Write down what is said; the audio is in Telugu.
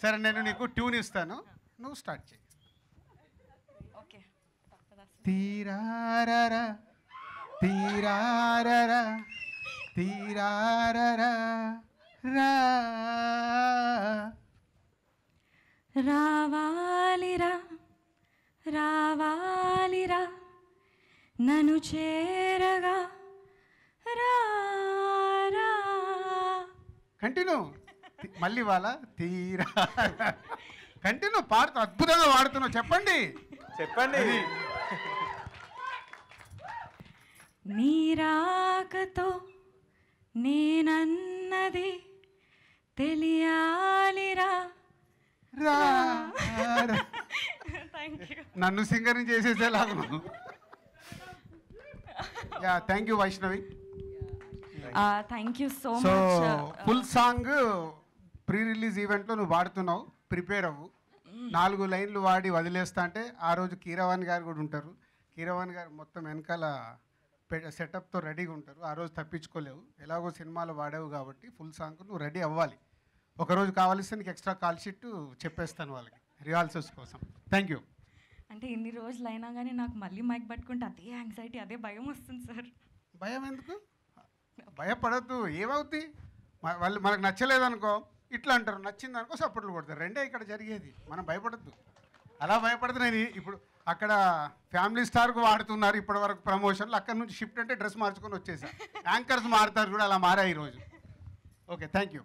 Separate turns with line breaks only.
సరే నేను నీకు ట్యూన్ ఇస్తాను, నువ్వు స్టార్ట్ చేయి.
ఓకే.
తీరారరా తీరారరా తీరారరా రా
రావాలిరా రావాలిరా నన్ను చేరగా రా.
కంటిన్యూ. మళ్ళీ వాళ్ళ తీరా కంటిన్యూ పాడుతూ అద్భుతంగా వాడుతున్నావు. చెప్పండి
చెప్పండి.
నీరాకతో నేనన్నది తెలియాలిరా.
రా
థ్యాంక్ యూ.
నన్ను సింగరింగ్ చేసేసేలాగా. Yeah thank you Vaishnavi.
Thank you so
so
much.
Full song pre release ఈవెంట్లో నువ్వు పాడుతున్నావు, ప్రిపేర్ అవ్వు. 4 లైన్లు వాడి వదిలేస్తా అంటే ఆ రోజు కీరవాణి గారు కూడా ఉంటారు. కీరవాణి గారు మొత్తం వెనకాల సెటప్తో రెడీగా ఉంటారు. ఆ రోజు తప్పించుకోలేవు, ఎలాగో సినిమాలో వాడావు కాబట్టి ఫుల్ సాంగ్ నువ్వు రెడీ అవ్వాలి. ఒకరోజు కావాల్సి నీకు ఎక్స్ట్రా కాల్ షీట్ చెప్పేస్తాను వాళ్ళకి రిహార్సల్స్ కోసం. Thank you.
అంటే ఇన్ని రోజులు అయినా కానీ నాకు మళ్ళీ మైక్ పట్టుకుంటే అదే యాంగ్జైటీ, అదే భయం వస్తుంది సార్.
భయం ఎందుకు? భయపడద్దు. ఏమవుద్ది? వాళ్ళు మనకు నచ్చలేదనుకో ఇట్లా అంటారు, నచ్చింది అనుకో సపోర్ట్లు కొడతారు. రెండే ఇక్కడ జరిగేది. మనం భయపడద్దు. అలా భయపడదు. నేను ఇప్పుడు అక్కడ ఫ్యామిలీ స్టార్కు వాడుతున్నారు ఇప్పటి వరకు ప్రమోషన్లు, అక్కడ నుంచి షిఫ్ట్ అంటే డ్రెస్ మార్చుకొని వచ్చేసా. యాంకర్స్ మారుతారు కూడా, అలా మారా ఈరోజు. Okay thank you.